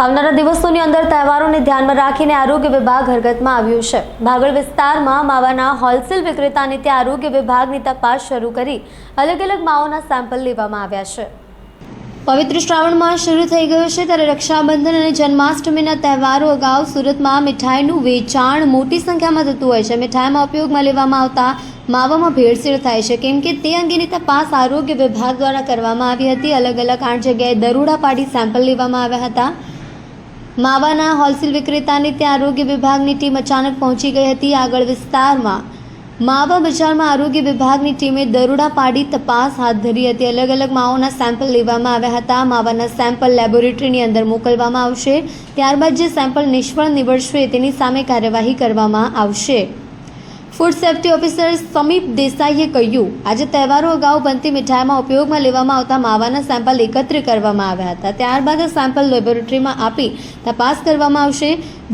આવનારા દિવસોની અંદર તહેવારોને ધ્યાનમાં રાખીને આરોગ્ય વિભાગ હરકતમાં આવ્યું છે। ભાગળ વિસ્તારમાં માવાના હોલસેલ વિક્રેતા નીતિ આરોગ્ય વિભાગની તપાસ શરૂ કરી અલગ અલગ માવાના સેમ્પલ લેવામાં આવ્યા છે। પવિત્ર શ્રાવણ માસ શરૂ થઈ ગયો છે ત્યારે રક્ષાબંધન અને જન્માષ્ટમીના તહેવારો અગાઉ સુરતમાં મીઠાઈનું વેચાણ મોટી સંખ્યામાં થતું હોય છે। મીઠાઈમાં ઉપયોગમાં લેવામાં આવતા માવામાં ભેળસેળ થાય છે, કેમ કે તે અંગેની તપાસ આરોગ્ય વિભાગ દ્વારા કરવામાં આવી હતી। અલગ અલગ 8 જગ્યાએ દરોડા પાડી સેમ્પલ લેવામાં આવ્યા હતા। માવાના હોલસેલ વિક્રેતાની ત્યાં આરોગ્ય વિભાગની ટીમ અચાનક પહોંચી ગઈ હતી। આગળ વિસ્તારમાં માવા બજારમાં આરોગ્ય વિભાગની ટીમે દરોડા પાડી તપાસ હાથ ધરી હતી। અલગ અલગ માવાના સેમ્પલ લેવામાં આવ્યા હતા। માવાના સેમ્પલ લેબોરેટરીની અંદર મોકલવામાં આવશે, ત્યારબાદ જે સેમ્પલ નિષ્ફળ નીવડશે તેની સામે કાર્યવાહી કરવામાં આવશે। ફૂડ સેફ્ટી ઓફિસર સમીપ દેસાઈએ કહ્યું, આજે તહેવારો અગાઉ બનતી મીઠાઈમાં ઉપયોગમાં લેવામાં આવતા માવાના સેમ્પલ એકત્રિત કરવામાં આવ્યા હતા। ત્યારબાદ સેમ્પલ લેબોરેટરીમાં આપી તપાસ કરવામાં આવશે।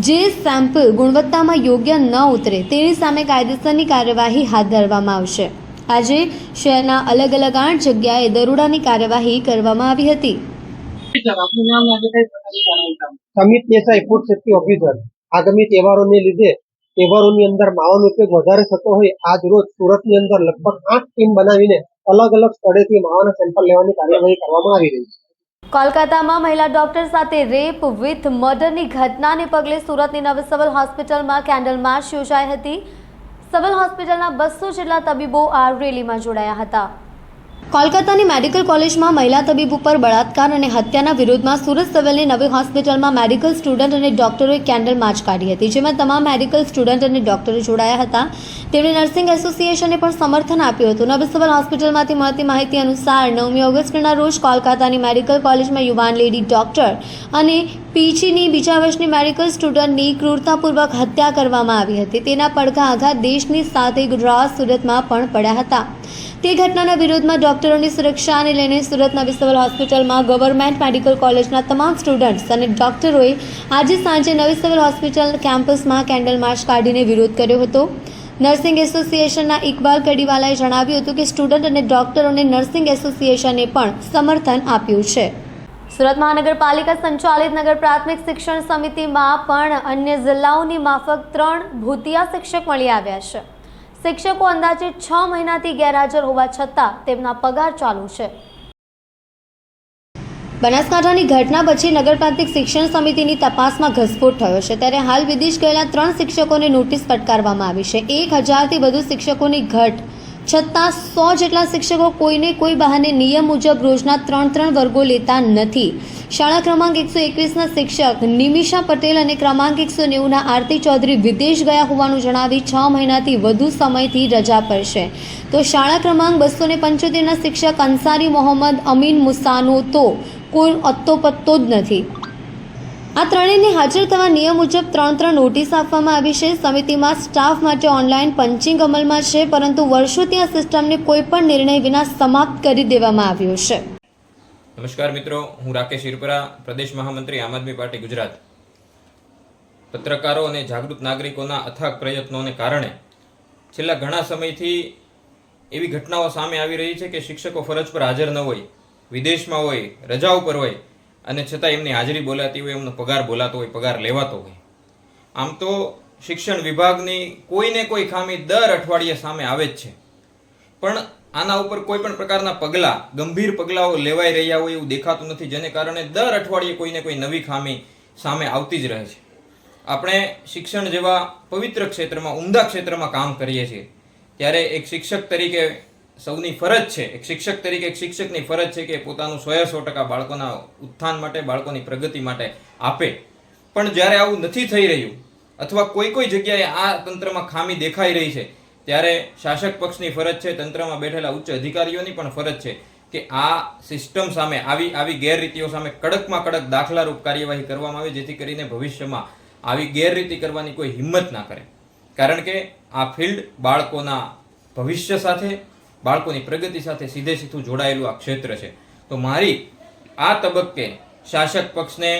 જે સેમ્પલ ગુણવત્તામાં યોગ્ય ન ઉતરે તેની સામે કાયદેસરની કાર્યવાહી હાથ ધરવામાં આવશે। આજે શહેરના અલગ અલગ 8 જગ્યાએ દરોડાની કાર્યવાહી કરવામાં આવી હતી। સમીપ દેસાઈ, ફૂડ સેફ્ટી ઓફિસર। આગામી તહેવારોને લીધે તહેવારોની અંદર માવાનો ઉપયોગ વધારે થતો હોય આજ રોજ સુરતની અંદર લગભગ 8 ટીમ બનાવીને અલગ અલગ સ્થળેથી માવાના સેમ્પલ લેવાની કાર્યવાહી કરવામાં આવી રહી છે। કોલકાતામાં મહિલા ડોક્ટર સાથે રેપ વિથ મર્ડરની ઘટનાને પગલે સુરતની નવી સિવિલ હોસ્પિટલમાં કેન્ડલ માર્ચ યોજાઈ હતી। સિવિલ હોસ્પિટલના 200 જેટલા તબીબો આ રેલીમાં જોડાયા હતા। કોલકાતાની મેડિકલ કોલેજમાં મહિલા તબીબ ઉપર બળાત્કાર અને હત્યાના વિરોધમાં સુરત સિવિલની નવી હોસ્પિટલમાં મેડિકલ સ્ટુડન્ટ અને ડોક્ટરોએ કેન્ડલ માર્ચ કાઢી હતી, જેમાં તમામ મેડિકલ સ્ટુડન્ટ અને ડોક્ટરો જોડાયા હતા। તેમણે નર્સિંગ એસોસિએશને પણ સમર્થન આપ્યું હતું। નવી સિવિલ હોસ્પિટલમાંથી મળતી માહિતી અનુસાર 9મી ઓગસ્ટના રોજ કોલકાતાની મેડિકલ કોલેજમાં યુવાન લેડી ડોક્ટર અને પીજીની બીજા વર્ષની મેડિકલ સ્ટુડન્ટની ક્રૂરતાપૂર્વક હત્યા કરવામાં આવી હતી। તેના પડઘા આઘાત દેશની સાથે ગુજરાત સુરતમાં પણ પડ્યા હતા। તે ઘટનાના વિરોધમાં ડોક્ટરોની સુરક્ષાને લઈને સુરત નવી સિવિલ હોસ્પિટલમાં ગવર્મેન્ટ મેડિકલ કોલેજના તમામ સ્ટુડન્ટ્સ અને ડોક્ટરોએ આજે સાંજે નવી સિવિલ હોસ્પિટલ કેમ્પસમાં કેન્ડલ માર્ચ કાઢીને વિરોધ કર્યો હતો। નર્સિંગ એસોસિએશનના ઇકબાલ કડીવાલાએ જણાવ્યું હતું કે સ્ટુડન્ટ અને ડોક્ટરોને નર્સિંગ એસોસિએશને પણ સમર્થન આપ્યું છે। સુરત મહાનગરપાલિકા સંચાલિત નગર પ્રાથમિક શિક્ષણ સમિતિમાં પણ અન્ય જિલ્લાઓની માફક 3 ભૂતિયા શિક્ષક મળી આવ્યા છે। શિક્ષકો અંદાજે 6 મહિનાથી ગેરહાજર હોવા છતાં તેમના પગાર ચાલુ છે। બનાસકાંઠાની ઘટના પછી નગર પ્રાથમિક શિક્ષણ સમિતિની તપાસમાં ઘસફોટ થયો છે, ત્યારે હાલ વિદેશ ગયેલા 3 શિક્ષકોને નોટિસ ફટકારવામાં આવી છે। 1000થી વધુ શિક્ષકોની ઘટ છતાં 100 જેટલા શિક્ષકો કોઈને કોઈ બહાને નિયમ મુજબ રોજના 3 વર્ગો લેતા નથી। શાળા ક્રમાંક 121ના શિક્ષક નિમિષા પટેલ અને ક્રમાંક 190ના આરતી ચૌધરી વિદેશ ગયા હોવાનું જણાવી 6 મહિનાથી વધુ સમયથી રજા પર છે, તો શાળા ક્રમાંક 275ના શિક્ષક અંસારી મોહમ્મદ અમીન મુસાનો તો કોઈ અત્તોપત્તો જ નથી। આ ત્રણેયને હાજર થવા નિયમ મુજબ 3 નોટિસ આપવામાં આવી છે। સમિતિમાં સ્ટાફ માટે ઓનલાઈન પંચિંગ અમલમાં છે, પરંતુ વર્ષોથી આ સિસ્ટમને કોઈ પણ નિર્ણય વિના સમાપ્ત કરી દેવામાં આવ્યો છે। નમસ્કાર મિત્રો, હું રાકેશ હિરપરા, પ્રદેશ મહામંત્રી આમ આદમી પાર્ટી ગુજરાત। પત્રકારો અને જાગૃત નાગરિકોના અથાગ પ્રયત્નોને કારણે છેલ્લા ઘણા સમયથી એવી ઘટનાઓ સામે આવી રહી છે કે શિક્ષકો ફરજ પર હાજર ન હોય, વિદેશમાં હોય, રજા ઉપર હોય અને છતાં એમની હાજરી બોલાતી હોય, એમનો પગાર બોલાતો હોય, પગાર લેવાતો હોય। આમ તો શિક્ષણ વિભાગની કોઈને કોઈ ખામી દર અઠવાડિયે સામે આવે જ છે, પણ આના ઉપર કોઈ પણ પ્રકારના પગલાં, ગંભીર પગલાઓ લેવાઈ રહ્યા હોય એવું દેખાતું નથી, જેને કારણે દર અઠવાડિયે કોઈને કોઈ નવી ખામી સામે આવતી જ રહે છે। આપણે શિક્ષણ જેવા પવિત્ર ક્ષેત્રમાં, ઉમદા ક્ષેત્રમાં કામ કરીએ છીએ, ત્યારે એક શિક્ષક તરીકે સૌની ફરજ છે, એક શિક્ષક તરીકે એક શિક્ષકની ફરજ છે કે પોતાનું 100% બાળકોના ઉત્થાન માટે, બાળકોની પ્રગતિ માટે આપે। પણ જ્યારે આવું નથી થઈ રહ્યું અથવા કોઈ જગ્યાએ આ તંત્રમાં ખામી દેખાઈ રહી છે, ત્યારે શાસક પક્ષની ફરજ છે, તંત્રમાં બેઠેલા ઉચ્ચ અધિકારીઓની પણ ફરજ છે કે આ સિસ્ટમ સામે, આવી ગેરરીતિઓ સામે કડકમાં કડક દાખલારૂપ કાર્યવાહી કરવામાં આવે, જેથી કરીને ભવિષ્યમાં આવી ગેરરીતિ કરવાની કોઈ હિંમત ના કરે। કારણ કે આ ફિલ્ડ બાળકોના ભવિષ્ય સાથે, બાળકોની પ્રગતિ સાથે સીધે સીધું જોડાયેલું આ ક્ષેત્ર છે। તો મારી આ તબક્કે શાસક પક્ષને,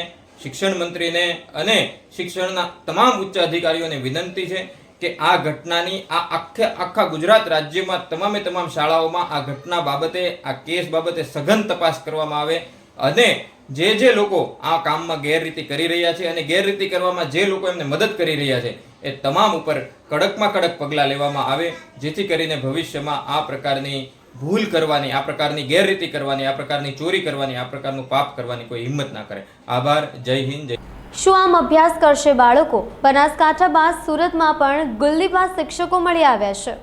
શિક્ષણ મંત્રીને અને શિક્ષણના તમામ ઉચ્ચ અધિકારીઓને વિનંતી છે કે આ ઘટનાની આખા ગુજરાત રાજ્યમાં તમામ શાળાઓમાં આ ઘટના બાબતે, આ કેસ બાબતે સઘન તપાસ કરવામાં આવે અને જે લોકો આ કામમાં ગેરરીતિ કરી રહ્યા છે અને ગેરરીતિ કરવામાં જે લોકો એમને મદદ કરી રહ્યા છે એ તમામ ઉપર કડકમાં કડક પગલાં લેવામાં આવે, જેથી કરીને ભવિષ્યમાં આ પ્રકારની ભૂલ કરવાની, આ પ્રકારની ગેરરીતિ કરવાની, આ પ્રકારની ચોરી કરવાની, આ પ્રકારનું પાપ કરવાની કોઈ હિંમત ના કરે. આભાર. જય હિન્દ. જય. શું આમ અભ્યાસ કરશે બાળકો? બનાસકાંઠા બાદ સુરતમાં પણ ગુલ્લીબાજ શિક્ષકો મળી આવ્યા છે.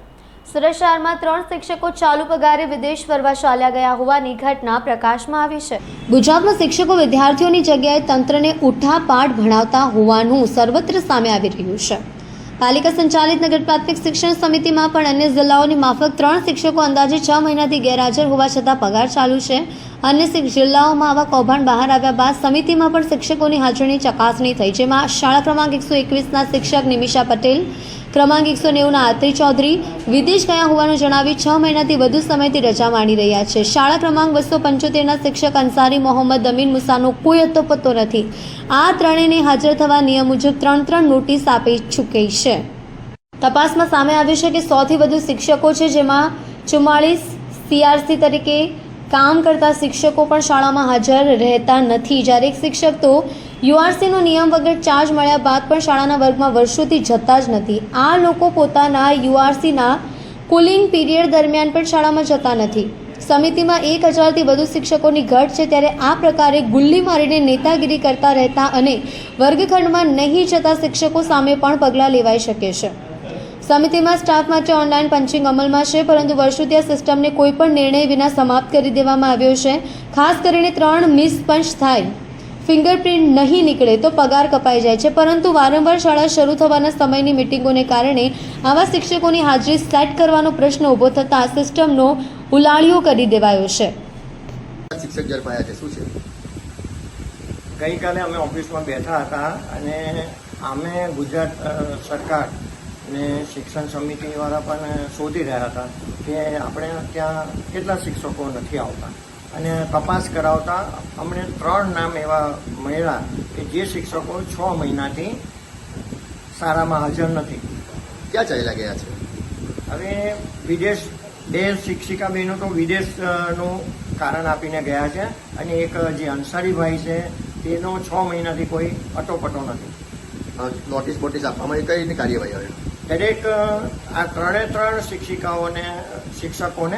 સુરત શહેરમાં 3 શિક્ષકો ચાલુ પગારે વિદેશ ફરવા ચાલ્યા ગયા હોવાની ઘટના પ્રકાશમાં આવી છે. ગુજરાતમાં શિક્ષકો વિદ્યાર્થીઓની જગ્યાએ તંત્રને ઉઠાપાઠ ભણાવતા હોવાનું સર્વત્ર સામે આવી રહ્યું છે. પાલિકા સંચાલિત નગર પ્રાથમિક શિક્ષણ સમિતિમાં પણ અન્ય જિલ્લાઓની માફક 3 શિક્ષકો અંદાજે 6 મહિનાથી ગેરહાજર હોવા છતાં પગાર ચાલુ છે. અન્ય જિલ્લાઓમાં આવા કૌભાંડ બહાર આવ્યા બાદ સમિતિમાં પણ શિક્ષકોની હાજરીની ચકાસણી થઈ, જેમાં શાળા ક્રમાંક 121ના શિક્ષક નિમિષા પટેલ, ક્રમાંક 190ના આત્રી ચૌધરી વિદેશ ગયા હોવાનું જણાવી 6 મહિનાથી વધુ સમયથી રજા માંડી રહ્યા છે. શાળા ક્રમાંક 275ના શિક્ષક અંસારી મોહમ્મદ અમીન મુસાનો કોઈ અતોપત્તો નથી. આ ત્રણેયને હાજર થવા નિયમ મુજબ 3 નોટિસ આપી ચૂકી છે. તપાસમાં સામે આવ્યું છે કે 100થી વધુ શિક્ષકો છે, જેમાં 44 CRC તરીકે કામ કરતા શિક્ષકો પણ શાળામાં હાજર રહેતા નથી, જ્યારે એક શિક્ષક તો URCનો નિયમ વગર ચાર્જ મળ્યા બાદ પણ શાળાના વર્ગમાં વર્ષોથી જતા જ નથી. આ લોકો પોતાના URCના કુલિંગ પીરિયડ દરમિયાન પણ શાળામાં જતા નથી. સમિતિમાં 1000થી વધુ શિક્ષકોની ઘટ છે, ત્યારે આ પ્રકારે ગુલ્લી મારીને નેતાગીરી કરતા રહેતા અને વર્ગખંડમાં નહીં જતા શિક્ષકો સામે પણ પગલાં લેવાઈ શકે છે. સમિતિમાં સ્ટાફ માટે ઓનલાઈન પંચિંગ અમલમાં છે, પરંતુ વર્ષોથી આ સિસ્ટમને કોઈપણ નિર્ણય વિના સમાપ્ત કરી દેવામાં આવ્યો છે. ખાસ કરીને 3 મિસ પંચ થાય, ફિંગરપ્રિન્ટ નહીં નીકળે તો પગાર કપાઈ જાય છે, પરંતુ વારંવાર શાળા શરૂ થવાના સમયની મિટિંગોને કારણે આવા શિક્ષકોની હાજરી સેટ કરવાનો પ્રશ્ન ઊભો થતાં સિસ્ટમનો ઉલાળ્યો કરી દેવાયો છે. શિક્ષક ઝડપાયા છે, શું છે? ગઈકાલે અમે ઓફિસમાં બેઠા હતા અને અમે ગુજરાત સરકાર ને શિક્ષણ સમિતિવાળા પણ શોધી રહ્યા હતા કે આપણે ત્યાં કેટલા શિક્ષકો નથી આવતા, અને તપાસ કરાવતા અમને 3 નામ એવા મળ્યા કે જે શિક્ષકો 6 મહિનાથી શાળામાં હાજર નથી. ક્યાં ચાલ્યા ગયા છે? હવે વિદેશ 2 શિક્ષિકા બહેનો તો વિદેશનું કારણ આપીને ગયા છે, અને એક જે અંસારીભાઈ છે તેનો 6 મહિનાથી કોઈ અટોપટો નથી. નોટિસ બોટિસ આપવામાં કઈ રીતની કાર્યવાહી હવે? દરેક આ 3 શિક્ષિકાઓને શિક્ષકોને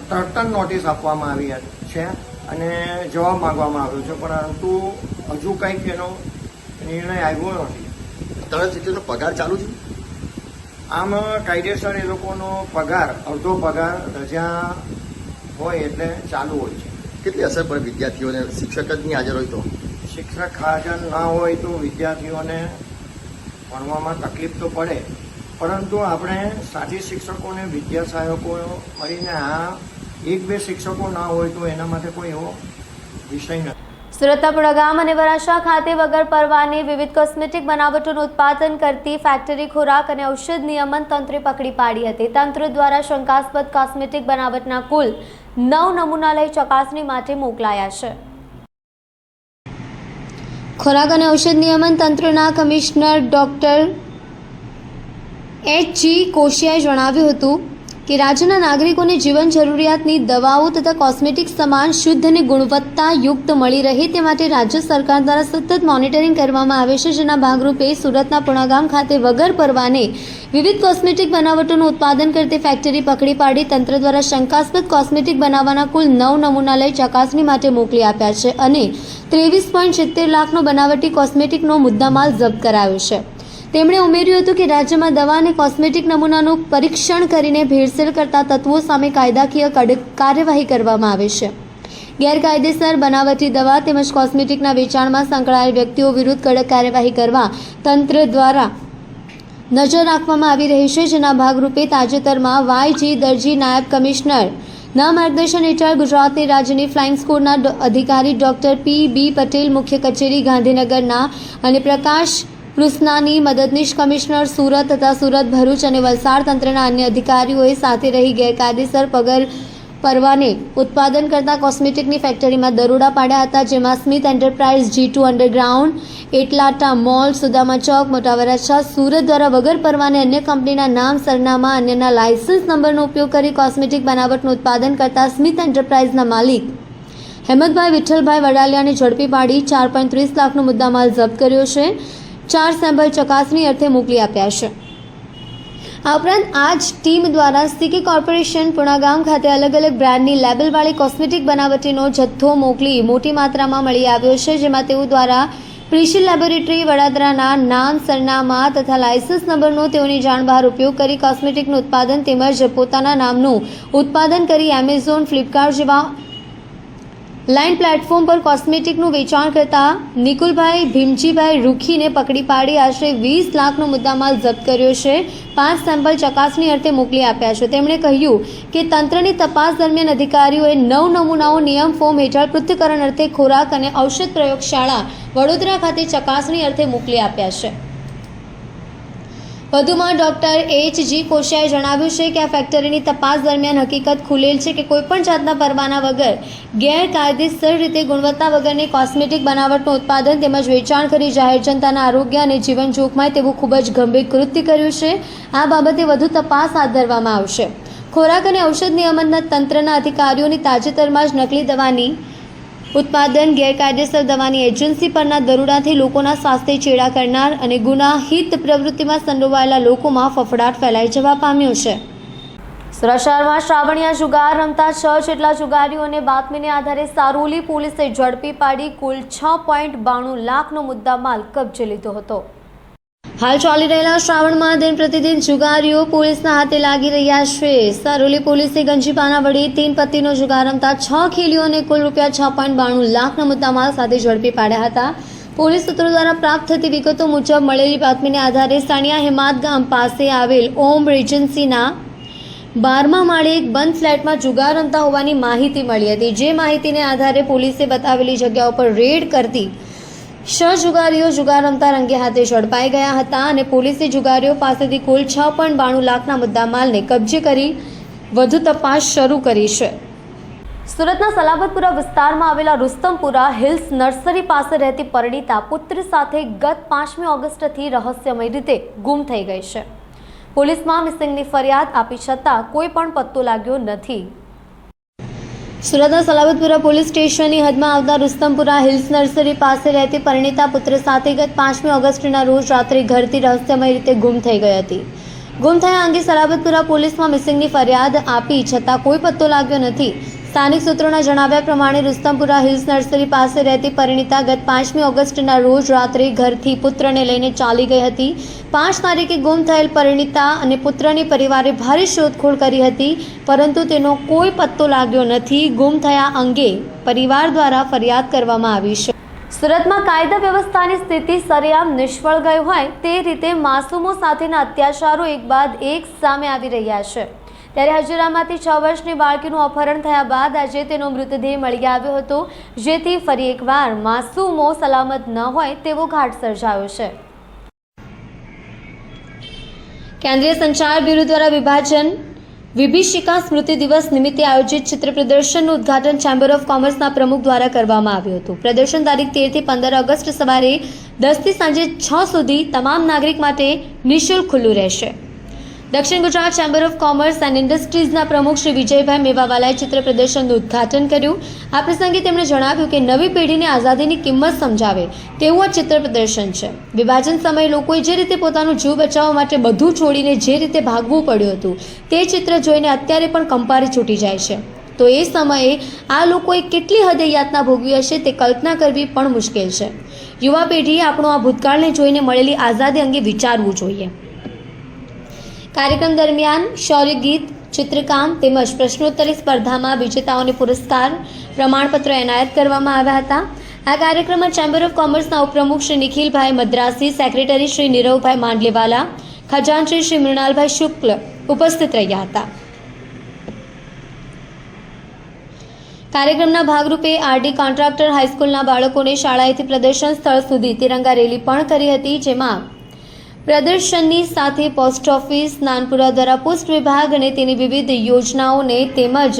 તરત નોટિસ આપવામાં આવી છે અને જવાબ માંગવામાં આવ્યો છે, પરંતુ હજુ કંઈક એનો નિર્ણય આવ્યો નથી. 3 શિક્ષકનો પગાર ચાલુ છે? આમ કાયદેસર એ લોકોનો પગાર, અડધો પગાર રજા હોય એટલે ચાલુ હોય છે. કેટલી અસર પડે વિદ્યાર્થીઓને? શિક્ષક જ નહીં હાજર હોય તો? શિક્ષક હાજર ના હોય તો વિદ્યાર્થીઓને ભણવામાં તકલીફ તો પડે, પરંતુ આપણે સાથી શિક્ષકોને, વિદ્યા સહાયકો મળીને આ 1-2 શિક્ષકો ના હોય તો એના માટે કોઈ એવો વિષય નથી. સુરતના પુણાગામ અને વરાછા ખાતે વગર પરવાને વિવિધ કોસ્મેટિક બનાવટોનું ઉત્પાદન કરતી ફેક્ટરી ખોરાક અને ઔષધ નિયમન તંત્રે પકડી પાડી હતી. તંત્ર દ્વારા શંકાસ્પદ કોસ્મેટિક બનાવટના કુલ 9 નમૂના લઈ ચકાસણી માટે મોકલાયા છે. ખોરાક અને ઔષધ નિયમન તંત્રના કમિશનર ડોક્ટર H.G. કોશિયાએ જણાવ્યું હતું કે રાજ્યના નાગરિકોને જીવન જરૂરિયાતની દવાઓ તથા કોસ્મેટિક સમાન શુદ્ધ અને ગુણવત્તાયુક્ત મળી રહે તે માટે રાજ્ય સરકાર દ્વારા સતત મોનિટરિંગ કરવામાં આવે છે, જેના ભાગરૂપે સુરતના પુણાગામ ખાતે વગર પરવાને વિવિધ કોસ્મેટિક બનાવટોનું ઉત્પાદન કરતી ફેક્ટરી પકડી પાડી તંત્ર દ્વારા શંકાસ્પદ કોસ્મેટિક બનાવવાના કુલ 9 નમૂના લઈ ચકાસણી માટે મોકલી આપ્યા છે અને 23.70 લાખનો બનાવટી કોસ્મેટિકનો મુદ્દામાલ જપ્ત કરાયો છે. તેમણે ઉમેર્યું હતું કે રાજ્યમાં દવા અને કોસ્મેટિક નમૂનાનું પરીક્ષણ કરીને ભેળસેળ કરતા તત્વો સામે કાયદાકીય કાર્યવાહી કરવામાં આવે છે. ગેરકાયદેસર બનાવટી દવા તેમજ કોસ્મેટિકના વેચાણમાં સંકળાયેલ વ્યક્તિઓ વિરુદ્ધ કડક કાર્યવાહી કરવા તંત્ર દ્વારા નજર રાખવામાં આવી રહી છે, જેના ભાગરૂપે તાજેતરમાં YG દરજી નાયબ કમિશનર ના માર્ગદર્શન હેઠળ ગુજરાતની રાજ્યની ફ્લાઇંગ સ્કૂલના અધિકારી ડોક્ટર P.B. પટેલ, મુખ્ય કચેરી ગાંધીનગરના અને પ્રકાશ કૃષ્ણાની મદદનીશ કમિશનર સુરત તથા સુરત, ભરૂચ અને વલસાડ તંત્રના અન્ય અધિકારીઓએ સાથે રહી ગેરકાયદેસર પરવાને ઉત્પાદન કરતા કોસ્મેટિકની ફેક્ટરીમાં દરોડા પાડ્યા હતા, જેમાં Smith enterprise, G2 underground, Atlanta mall, Sudama Chowk, Mota Varachha, Surat દ્વારા વગર પરવાને અન્ય કંપનીના નામ, સરનામા, અન્યના લાયસન્સ નંબરનો ઉપયોગ કરી કોસ્મેટિક બનાવટનું ઉત્પાદન કરતા સ્મિથ એન્ટરપ્રાઇઝના માલિક હેમંતભાઈ વિઠ્ઠલભાઈ વડાલિયાને ઝડપી પાડી 4.30 લાખનો મુદ્દામાલ જપ્ત કર્યો છે. 4 સેમ્પલ ચકાસણી અર્થે મોકલી આપ્યા છે. આ ઉપરાંત આ જ ટીમ દ્વારા સિટી કોર્પોરેશન પુણાગામ ખાતે અલગ અલગ બ્રાન્ડની લેબલવાળી કોસ્મેટિક બનાવટીનો જથ્થો મોકલી મોટી માત્રામાં મળી આવ્યો છે, જેમાં તેઓ દ્વારા પ્રિશિલ લેબોરેટરી વડોદરાના નામ, સરનામા તથા લાયસન્સ નંબરનો તેઓની જાણ બહાર ઉપયોગ કરી કોસ્મેટિકનું ઉત્પાદન તેમજ પોતાના નામનું ઉત્પાદન કરી એમેઝોન, ફ્લિપકાર્ટ જેવા લાઇન પ્લેટફોર્મ પર કોસ્મેટિકનું વેચાણ કરતા નિકુલભાઈ ભીમજીભાઈ રૂખીને પકડી પાડી આશરે 20 લાખનો મુદ્દામાલ જપ્ત કર્યો છે. 5 સેમ્પલ ચકાસણી અર્થે મોકલી આપ્યા છે. તેમણે કહ્યું કે તંત્રની તપાસ દરમિયાન અધિકારીઓએ 9 નમૂનાઓ નિયમ ફોર્મ હેઠળ પૃથ્થકરણ અર્થે ખોરાક અને ઔષધ પ્રયોગશાળા વડોદરા ખાતે ચકાસણી અર્થે મોકલી આપ્યા છે. વધુમાં ડોક્ટર H.G. કોશિયાએ જણાવ્યું છે કે આ ફેક્ટરીની તપાસ દરમિયાન હકીકત ખુલેલ છે કે કોઈપણ જાતના પરવાના વગર ગેરકાયદેસર રીતે ગુણવત્તા વગરની કોસ્મેટિક બનાવટનું ઉત્પાદન તેમજ વેચાણ કરી જાહેર જનતાના આરોગ્ય અને જીવન જોખમાય તેવું ખૂબ જ ગંભીર કૃત્ય કર્યું છે. આ બાબતે વધુ તપાસ હાથ ધરવામાં આવશે. ખોરાક અને ઔષધ નિયમન તંત્રના અધિકારીઓની તાજેતરમાં જ નકલી દવાની ઉત્પાદન, ગેરકાયદેસર દવાની એજન્સી પરના દરોડાથી લોકોના સ્વાસ્થ્ય ચેડા કરનાર અને ગુનાહિત પ્રવૃત્તિમાં સંડોવાયેલા લોકોમાં ફફડાટ ફેલાઈ જવા પામ્યો છે. સુરત શહેરમાં શ્રાવણીયા જુગાર રમતા 6 જેટલા જુગારીઓને બાતમીને આધારે સારોલી પોલીસે ઝડપી પાડી કુલ 6.92 લાખનો મુદ્દામાલ કબજે લીધો હતો. હાલ ચાલી રહેલા શ્રાવણમાં દિન પ્રતિદિન જુગારીઓ પોલીસના હાથે લાગી રહ્યા છે. સારોલી પોલીસે ગંજીપાના વડે 3 પત્તીનો જુગાર રમતા 6 ખેલીઓને કુલ ₹6.92 લાખના મુદ્દામાલ સાથે ઝડપી પાડ્યા હતા. પોલીસ સૂત્રો દ્વારા પ્રાપ્ત થતી વિગતો મુજબ મળેલી બાતમીને આધારે સાણિયા હેમાદ ગામ પાસે આવેલ ઓમ રેજન્સીના 12મા માળે એક બંધ ફ્લેટમાં જુગાર રમતા હોવાની માહિતી મળી હતી. જે માહિતીને આધારે પોલીસે બતાવેલી જગ્યાઓ પર રેડ કરતી 6 જુગારીઓ જુગાર રમતા રંગે હાથે ઝડપાઈ ગયા હતા અને પોલીસે જુગારીઓ પાસેથી કુલ 6.92 લાખના મુદ્દામાલને કબજે કરી વધુ તપાસ શરૂ કરી છે. સુરતના સલાબતપુરા વિસ્તારમાં આવેલા રુસ્તમપુરા હિલ્સ નર્સરી પાસે રહેતી પરિણીતા પુત્રી સાથે ગત 5મી ઓગસ્ટથી રહસ્યમય રીતે ગુમ થઈ ગઈ છે. પોલીસમાં મિસિંગની ફરિયાદ આપી છતાં કોઈ પણ પત્તો લાગ્યો નથી. સુરતના સલાબતપુરા પોલીસ સ્ટેશનની હદમાં આવતા રુસ્તમપુરા હિલ્સ નર્સરી પાસે રહેતી પરિણીતા પુત્ર સાથે ગત 5મી ઓગસ્ટના રોજ રાત્રે ઘરથી રહસ્યમય રીતે ગુમ થઈ ગઈ હતી. ગુમ થયા અંગે સલાબતપુરા પોલીસમાં મિસિંગની ફરિયાદ આપી છતાં કોઈ પત્તો લાગ્યો નથી. સ્થાનિક સૂત્રોના જણાવ્યા પ્રમાણે રુસ્તમપુરા હિલ્સ નર્સરી પાસે રહેતી પરિણીતા ગત 5મી ઓગસ્ટના રોજ રાત્રે ઘરથી પુત્રને લઈને ચાલી ગઈ હતી. 5 તારીખે ગુમ થયેલ પરિણીતા અને પુત્રની પરિવારે ભારે શોધખોળ કરી હતી, પરંતુ તેનો કોઈ પત્તો લાગ્યો નથી. ગુમ થયા અંગે પરિવાર દ્વારા ફરિયાદ કરવામાં આવી છે. સુરતમાં કાયદા વ્યવસ્થાની સ્થિતિ સરેઆમ નિષ્ફળ ગઈ હોય તે રીતે માસૂમો સાથેના અત્યાચારો એક બાદ એક સામે આવી રહ્યા છે. ત્યારે હજીરામાંથી 6 વર્ષની બાળકીનું અપહરણ થયા બાદ આજે તેનો મૃતદેહ મળી આવ્યો હતો, જેથી ફરી એકવાર માસૂમો સલામત ન હોય તેવો ઘાટ સર્જાયો છે. કેન્દ્રીય સંચાર બ્યુરો દ્વારા વિભાજન વિભીષિકા સ્મૃતિ દિવસ નિમિત્તે આયોજિત ચિત્ર પ્રદર્શનનું ઉદ્ઘાટન ચેમ્બર ઓફ કોમર્સના પ્રમુખ દ્વારા કરવામાં આવ્યું હતું. પ્રદર્શન તારીખ 13 થી 15 ઓગસ્ટ સવારે 10 થી સાંજે 6 સુધી તમામ નાગરિક માટે નિઃશુલ્ક ખુલ્લું રહેશે. Dakshin Gujarat chamber of commerce and ઇન્ડસ્ટ્રીઝના પ્રમુખ શ્રી વિજયભાઈ મેવાવાલાએ ચિત્ર પ્રદર્શનનું ઉદ્ઘાટન કર્યું. આ પ્રસંગે તેમણે જણાવ્યું કે નવી પેઢીને આઝાદીની કિંમત સમજાવે તેવું આ ચિત્ર પ્રદર્શન છે. વિભાજન સમયે લોકોએ જે રીતે પોતાનો જીવ બચાવવા માટે બધું છોડીને જે રીતે ભાગવું પડ્યું હતું તે ચિત્ર જોઈને અત્યારે પણ કંપારી છૂટી જાય છે. તો એ સમયે આ લોકોએ કેટલી હદે યાતના ભોગવી હશે તે કલ્પના કરવી પણ મુશ્કેલ છે. યુવા પેઢીએ આપણો આ ભૂતકાળને જોઈને મળેલી આઝાદી અંગે વિચારવું જોઈએ. કાર્યક્રમ દરમિયાન શૌર્ય ગીત, ચિત્રકામ તેમજ પ્રશ્નોત્તરી સ્પર્ધામાં વિજેતાઓને પુરસ્કાર, પ્રમાણપત્ર એનાયત કરવામાં આવ્યા હતા. આ કાર્યક્રમમાં ચેમ્બર ઓફ કોમર્સના ઉપપ્રમુખ શ્રી નિખિલભાઈ મદ્રાસી, સેક્રેટરી શ્રી નીરવભાઈ માંડલેવાલા, ખજાનચી શ્રી મૃણાલભાઈ શુક્લ ઉપસ્થિત રહ્યા હતા. કાર્યક્રમના ભાગરૂપે આરડી કોન્ટ્રાક્ટર હાઈસ્કૂલના બાળકોને શાળાએથી પ્રદર્શન સ્થળ સુધી તિરંગા રેલી પણ કરી હતી, જેમાં પ્રદર્શનની સાથે પોસ્ટ ઓફિસ નાનપુરા દ્વારા પોસ્ટ વિભાગ અને તેની વિવિધ યોજનાઓને તેમજ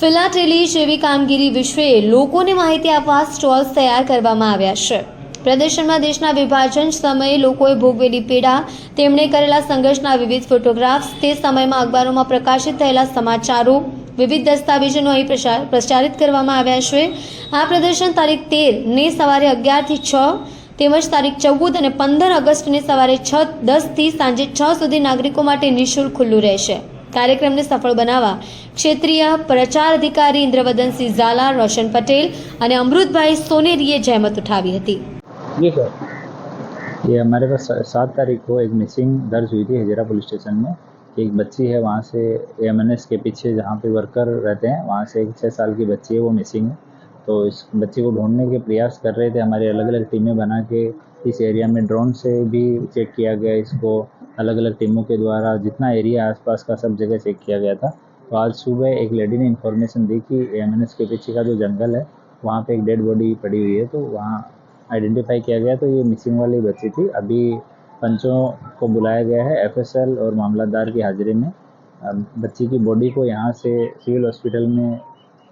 ફિલાટેલી જેવી કામગીરી વિશે લોકોને માહિતી આપવા સ્ટોલ્સ તૈયાર કરવામાં આવ્યા છે. પ્રદર્શનમાં દેશના વિભાજન સમયે લોકોએ ભોગવેલી પીડા, તેમણે કરેલા સંઘર્ષના વિવિધ ફોટોગ્રાફ્સ, તે સમયમાં અખબારોમાં પ્રકાશિત થયેલા સમાચારો, વિવિધ દસ્તાવેજોનો અહીં પ્રચારિત કરવામાં આવ્યા છે। આ પ્રદર્શન તારીખ 13 સવારે 11 થી 6 તેમજ તારીખ 14 અને 15 ઓગસ્ટને સવારે 10 થી સાંજે 6 સુધી નાગરિકો માટે નિઃશુલ્ક ખુલ્લું રહેશે। કાર્યક્રમને સફળ બનાવવા ક્ષેત્રીય પ્રચાર અધિકારી ઇન્દ્રવદનસિંહ ઝાલા, રોશન પટેલ અને અમૃતભાઈ સોનેરીએ જહેમત ઉઠાવી હતી। जी सर, ये हमारे पास 7 तारीख को एक मिसिंग दर्ज हुई थी हजीरा पुलिस स्टेशन में। एक बच्ची है वहाँ से एएमएनएस के पीछे जहाँ पे वर्कर रहते हैं वहाँ से एक 6 साल की बच्ची है, वो मिसिंग है। तो इस बच्ची को ढूंढने के प्रयास कर रहे थे। हमारी अलग अलग टीमें बना के इस एरिया में ड्रोन से भी चेक किया गया, इसको अलग अलग टीमों के द्वारा जितना एरिया आसपास का सब जगह चेक किया गया था। तो आज सुबह एक लेडी ने इन्फॉर्मेशन दी कि एएमएनएस के पीछे का जो जंगल है वहाँ पे एक डेड बॉडी पड़ी हुई है। तो वहाँ आइडेंटिफाई किया गया तो ये मिसिंग वाली बच्ची थी। अभी पंचों को बुलाया गया है एफएसएल और मामलतदार की हाजिरी में। बच्ची की बॉडी को यहाँ से सिविल हॉस्पिटल में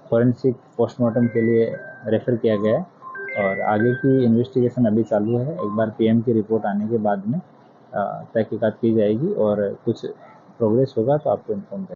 फॉरेंसिक पोस्टमार्टम के लिए रेफ़र किया गया है और आगे की इन्वेस्टिगेशन अभी चालू है। एक बार पीएम की रिपोर्ट आने के बाद में तहकीकात की जाएगी और कुछ प्रोग्रेस होगा तो आपको इन्फॉर्म करेंगे।